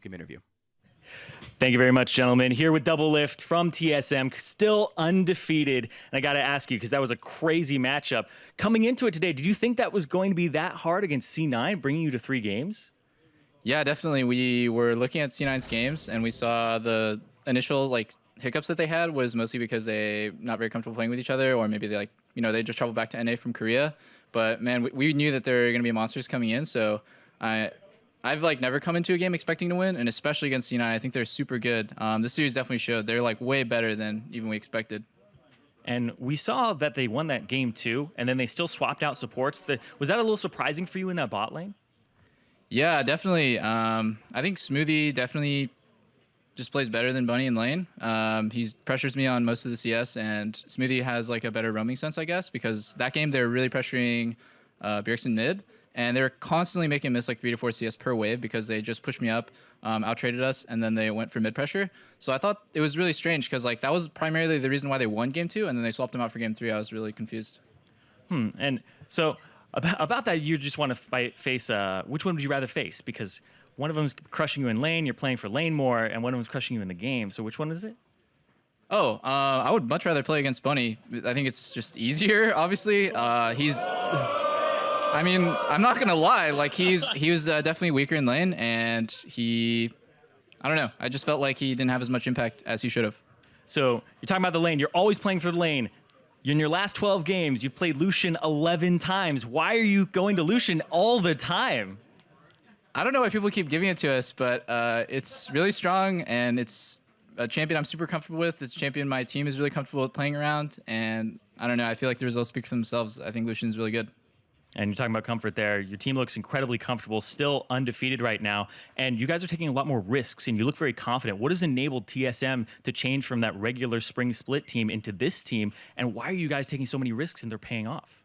Game interview. Thank you very much, gentlemen. Here with Double Lift from TSM, still undefeated. And I got to ask you, because that was a crazy matchup. Coming into it today, did you think that was going to be that hard against C9, bringing you to 3 games? Yeah, definitely. We were looking at C9's games, and we saw the initial hiccups that they had was mostly because they not very comfortable playing with each other, or maybe they just traveled back to NA from Korea. But man, we knew that there were going to be monsters coming in, so I've never come into a game expecting to win, and especially against C9, I think they're super good. This series definitely showed they're way better than even we expected. And we saw that they won that game too, and then they still swapped out supports. Was that a little surprising for you in that bot lane? Yeah, definitely. I think Smoothie definitely just plays better than Bunny in lane. He pressures me on most of the CS, and Smoothie has a better roaming sense, I guess, because that game they're really pressuring Bjergsen mid. And they were constantly making miss 3 to 4 CS per wave because they just pushed me up, out-traded us, and then they went for mid pressure. So I thought it was really strange because that was primarily the reason why they won game 2, and then they swapped them out for game 3. I was really confused. And so about that, you just want to face, which one would you rather face? Because one of them's crushing you in lane, you're playing for lane more, and one of them's crushing you in the game. So which one is it? Oh, I would much rather play against Bunny. I think it's just easier, obviously. I mean, I'm not gonna lie. He was definitely weaker in lane, and I don't know. I just felt like he didn't have as much impact as he should have. So you're talking about the lane. You're always playing for the lane. In your last 12 games, you've played Lucian 11 times. Why are you going to Lucian all the time? I don't know why people keep giving it to us, but it's really strong, and it's a champion I'm super comfortable with. It's a champion my team is really comfortable with playing around, and I don't know. I feel like the results speak for themselves. I think Lucian's really good. And you're talking about comfort there. Your team looks incredibly comfortable, still undefeated right now. And you guys are taking a lot more risks, and you look very confident. What has enabled TSM to change from that regular spring split team into this team? And why are you guys taking so many risks and they're paying off?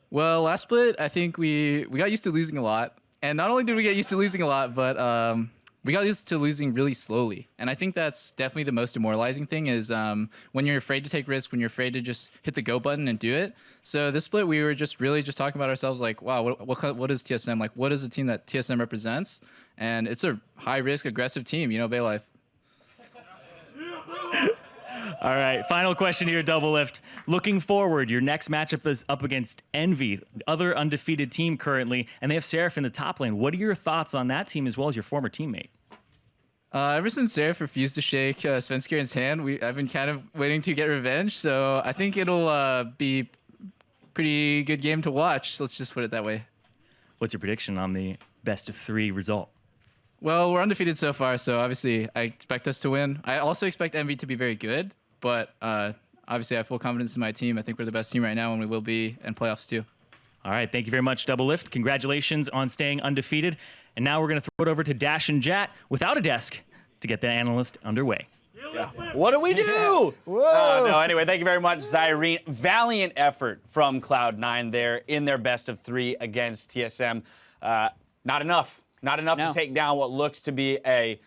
Well, last split, I think we got used to losing a lot. And not only did we get used to losing a lot, but we got used to losing really slowly. And I think that's definitely the most demoralizing thing is when you're afraid to take risks, when you're afraid to just hit the go button and do it. So this split, we were just really just talking about ourselves wow, what is TSM? What is the team that TSM represents? And it's a high-risk, aggressive team, Baylife. All right, final question here, Double Lift. Looking forward, your next matchup is up against Envy, other undefeated team currently, and they have Seraph in the top lane. What are your thoughts on that team as well as your former teammate? Ever since Seraph refused to shake Svenskjæren's hand, I've been kind of waiting to get revenge. So I think it'll be pretty good game to watch. Let's just put it that way. What's your prediction on the best of 3 result? Well, we're undefeated so far, so obviously I expect us to win. I also expect Envy to be very good, but obviously I have full confidence in my team. I think we're the best team right now, and we will be in playoffs too. All right, thank you very much, Double Lift. Congratulations on staying undefeated. And now we're going to throw it over to Dash and Jat without a desk to get the analyst underway. Yeah. What do we do? Whoa. No, anyway, thank you very much, Zyrene. Valiant effort from Cloud9 there in their best of 3 against TSM. Not enough. Not enough to take down what looks to be a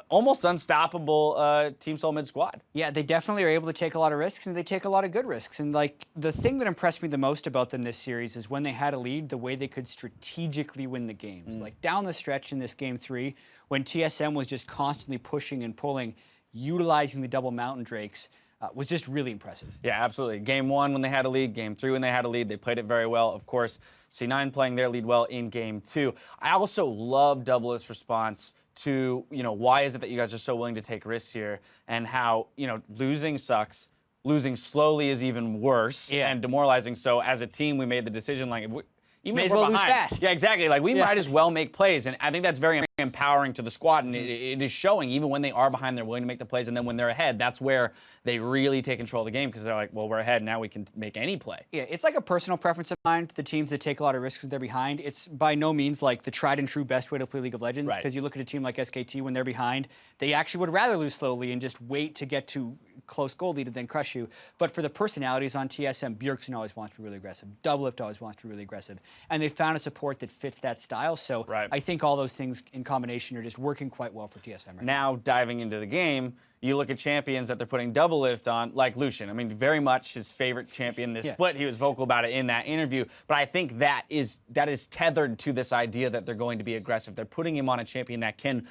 almost unstoppable Team Soul mid squad. Yeah, they definitely are able to take a lot of risks, and they take a lot of good risks. And the thing that impressed me the most about them this series is when they had a lead, the way they could strategically win the games. Down the stretch in this game 3, when TSM was just constantly pushing and pulling, utilizing the double Mountain Drakes, was just really impressive. Yeah, absolutely. Game 1 when they had a lead, Game 3 when they had a lead, they played it very well. Of course, C9 playing their lead well in Game 2. I also love Double Lift's response to, why is it that you guys are so willing to take risks here, and how, losing sucks. Losing slowly is even worse and demoralizing. So as a team, we made the decision, even if we're behind, lose fast. Yeah, exactly. We might as well make plays, and I think that's very empowering to the squad, and it is showing. Even when they are behind, they're willing to make the plays, and then when they're ahead, that's where they really take control of the game because they're like, well, we're ahead now, we can make any play. Yeah, it's like a personal preference of mine. The teams that take a lot of risks because they're behind. It's by no means the tried and true best way to play League of Legends because you look at a team like SKT when they're behind, they actually would rather lose slowly and just wait to get to close goal lead and then crush you. But for the personalities on TSM, Bjergsen always wants to be really aggressive. Double Lift always wants to be really aggressive. And they found a support that fits that style. So I think all those things in combination are just working quite well for TSM right now diving into the game, you look at champions that they're putting double lift on, like Lucian. I mean, very much his favorite champion this split. He was vocal about it in that interview. But I think that is tethered to this idea that they're going to be aggressive. They're putting him on a champion that can,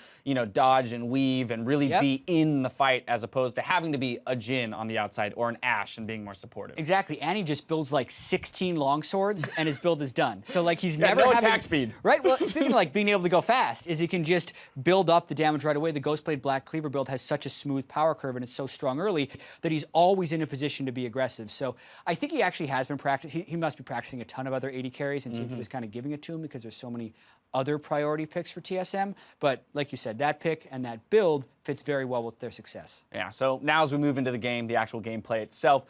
dodge and weave and really be in the fight, as opposed to having to be a Jhin on the outside or an Ashe and being more supportive. Exactly. And he just builds like 16 longswords and his build is done. So like he's never no having, attack speed. Right? Well, speaking of like being able to go fast, is he can just build up the damage right away. The Ghostblade Black Cleaver build has such a smooth power curve and it's so strong early that he's always in a position to be aggressive. So I think he actually has been practicing. He must be practicing a ton of other AD carries, and Team was kind of giving it to him because there's so many other priority picks for TSM. But like you said, that pick and that build fits very well with their success. Yeah, so now as we move into the game, the actual gameplay itself,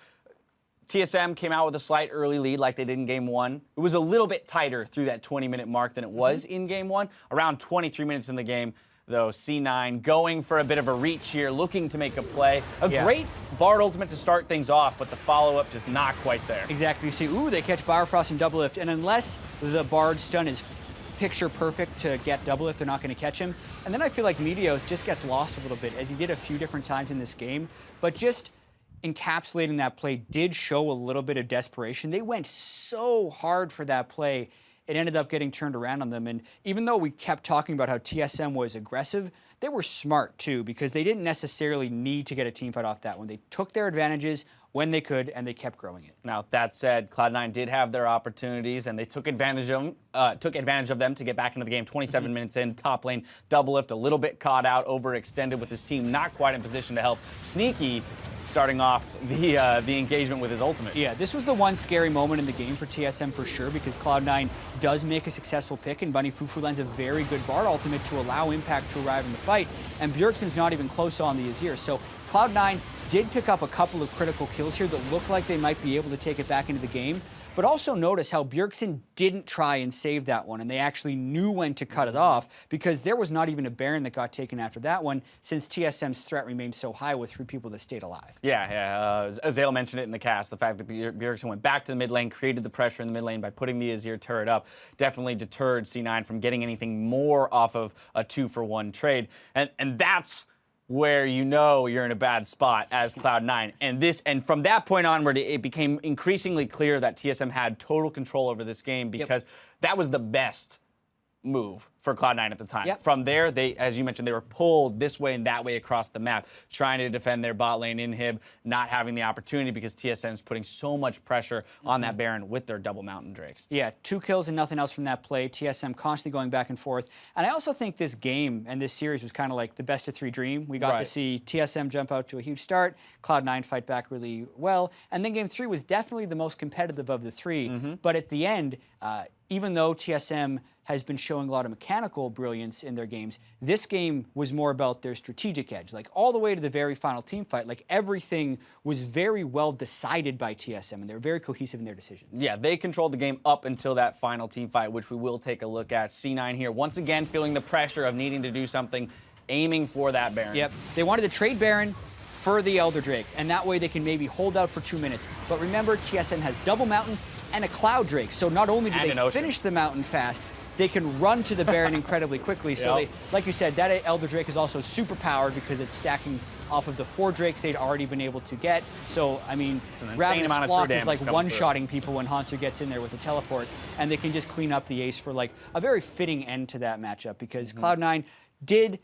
TSM came out with a slight early lead like they did in Game 1. It was a little bit tighter through that 20-minute mark than it was in Game 1. Around 23 minutes in the game, though, C9 going for a bit of a reach here, looking to make a play. A great Bard ultimate to start things off, but the follow-up just not quite there. Exactly. You see, ooh, they catch Bifrost and double lift, and unless the Bard stun is picture perfect to get double lift, they're not going to catch him. And then I feel like Meteos just gets lost a little bit, as he did a few different times in this game, but just encapsulating that play did show a little bit of desperation. They went so hard for that play, it ended up getting turned around on them. And even though we kept talking about how TSM was aggressive, they were smart too, because they didn't necessarily need to get a teamfight off that one. They took their advantages when they could, and they kept growing it. Now, that said, Cloud9 did have their opportunities, and they took advantage of them to get back into the game. 27 minutes in, top lane, double lift, a little bit caught out, overextended with his team, not quite in position to help. Sneaky starting off the engagement with his ultimate. Yeah, this was the one scary moment in the game for TSM for sure, because Cloud9 does make a successful pick, and Bunny Fufu lands a very good Bard ultimate to allow Impact to arrive in the fight, and Bjergsen's not even close on the Azir. So Cloud9 did pick up a couple of critical kills here that looked like they might be able to take it back into the game. But also notice how Bjergsen didn't try and save that one, and they actually knew when to cut it off, because there was not even a Baron that got taken after that one, since TSM's threat remained so high with 3 people that stayed alive. Yeah. Azale mentioned it in the cast, the fact that Bjergsen went back to the mid lane, created the pressure in the mid lane by putting the Azir turret up, definitely deterred C9 from getting anything more off of a 2-for-1 trade. And that's where you're in a bad spot as Cloud9. And from that point onward, it became increasingly clear that TSM had total control over this game, because that was the best move for Cloud9 at the time. From there, they, as you mentioned, they were pulled this way and that way across the map, trying to defend their bot lane inhib, not having the opportunity because TSM is putting so much pressure on that Baron with their double Mountain Drakes. Yeah, 2 kills and nothing else from that play. TSM constantly going back and forth. And I also think this game and this series was kind of like the best of 3 dream. We got to see TSM jump out to a huge start, Cloud9 fight back really well, and then Game 3 was definitely the most competitive of the 3. But at the end, even though TSM has been showing a lot of mechanical brilliance in their games, this game was more about their strategic edge. Like all the way to the very final team fight, like everything was very well decided by TSM, and they're very cohesive in their decisions. Yeah, they controlled the game up until that final team fight, which we will take a look at. C9 here, once again, feeling the pressure of needing to do something, aiming for that Baron. Yep, they wanted to trade Baron for the Elder Drake, and that way they can maybe hold out for 2 minutes. But remember, TSM has double Mountain and a Cloud Drake, so not only do they finish the Mountain fast, they can run to the Baron incredibly quickly. So they, like you said, that Elder Drake is also super powered because it's stacking off of the 4 Drakes they'd already been able to get. So, I mean, Ravenous Flock is like one-shotting people when Hanser gets in there with the teleport, and they can just clean up the ace for like a very fitting end to that matchup, because Cloud9 did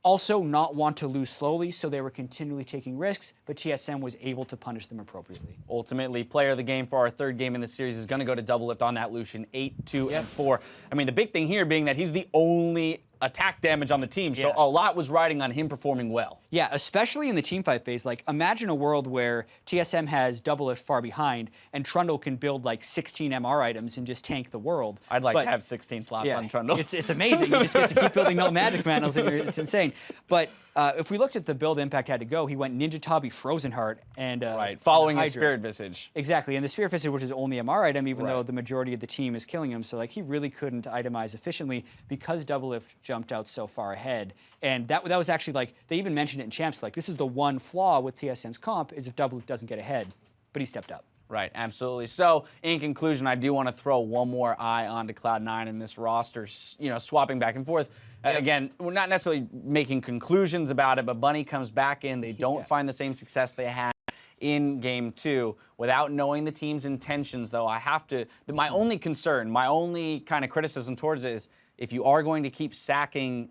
also not want to lose slowly, so they were continually taking risks, but TSM was able to punish them appropriately. Ultimately, player of the game for our 3rd game in the series is going to go to double lift on that Lucian, 8, 2, and 4. I mean, the big thing here being that he's the only attack damage on the team, so a lot was riding on him performing well. Yeah, especially in the teamfight phase. Like, imagine a world where TSM has double lift far behind, and Trundle can build like 16 MR items and just tank the world. I'd like to have 16 slots on Trundle. It's amazing. You just get to keep building no magic manals, and it's insane. But if we looked at the build Impact had to go, he went Ninja Tabi, Frozen Heart, and following his Spirit Visage. Exactly, and the Spirit Visage, which is only MR item, even though the majority of the team is killing him. So like he really couldn't itemize efficiently because double lift jumped out so far ahead. And that was actually like, they even mentioned it in Champs, like this is the one flaw with TSM's comp, is if double lift doesn't get ahead. But he stepped up. Right, absolutely. So, in conclusion, I do want to throw one more eye onto Cloud9 in this roster, you know, swapping back and forth. Again, we're not necessarily making conclusions about it, but Bunny comes back in. They don't find the same success they had in game 2. Without knowing the team's intentions, though, I have to, my only concern, my only kind of criticism towards it is, if you are going to keep sacking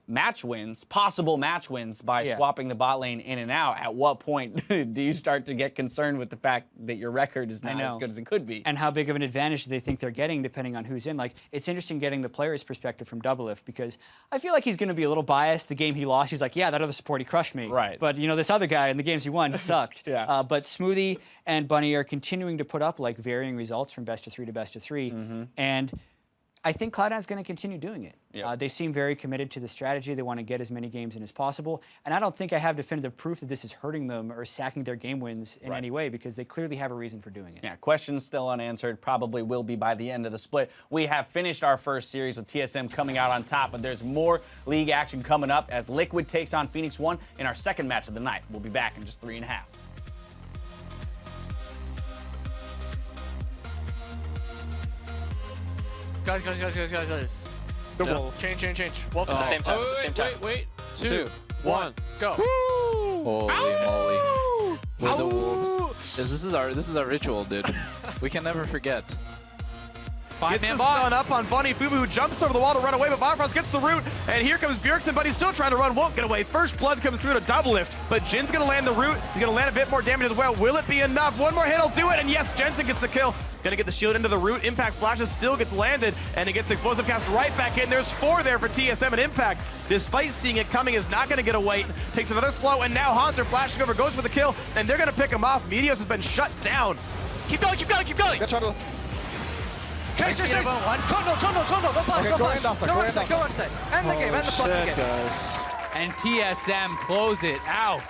match wins, possible match wins, by swapping the bot lane in and out, at what point do you start to get concerned with the fact that your record is not as good as it could be? And how big of an advantage do they think they're getting depending on who's in? Like, it's interesting getting the player's perspective from Doublelift, because I feel like he's going to be a little biased. The game he lost, he's like, yeah, that other support, he crushed me. Right. But, you know, this other guy in the games he won, he sucked. Yeah. But Smoothie and Bunny are continuing to put up, like, varying results from best of 3 to best of 3. And I think Cloud9 is going to continue doing it. Yep. They seem very committed to the strategy. They want to get as many games in as possible. And I don't think I have definitive proof that this is hurting them or sacking their game wins in any way, because they clearly have a reason for doing it. Yeah, questions still unanswered. Probably will be by the end of the split. We have finished our first series with TSM coming out on top, but there's more league action coming up as Liquid takes on Phoenix 1 in our second match of the night. We'll be back in just 3.5. Guys. Change. Welcome At the same time. At the same time. Wait. 2, 1, go. Holy moly. With the wolves. This is our ritual, dude. We can never forget. Gets the stun up on Bunny. Fubu, who jumps over the wall to run away, but Bifrost gets the root, and here comes Bjergsen, but he's still trying to run, won't get away. First blood comes through to Doublelift, but Jin's gonna land the root. He's gonna land a bit more damage as well. Will it be enough? One more hit will do it, and yes, Jensen gets the kill. Gonna get the shield into the root. Impact flashes, still gets landed, and it gets the explosive cast right back in. There's 4 there for TSM, and Impact, despite seeing it coming, is not gonna get away. Takes another slow, and now Hanser flashing over, goes for the kill, and they're gonna pick him off. Meteos has been shut down. Keep going. Chase. Chondo. Don't flash. Go on side. End the game. End the fucking game. And TSM close it out.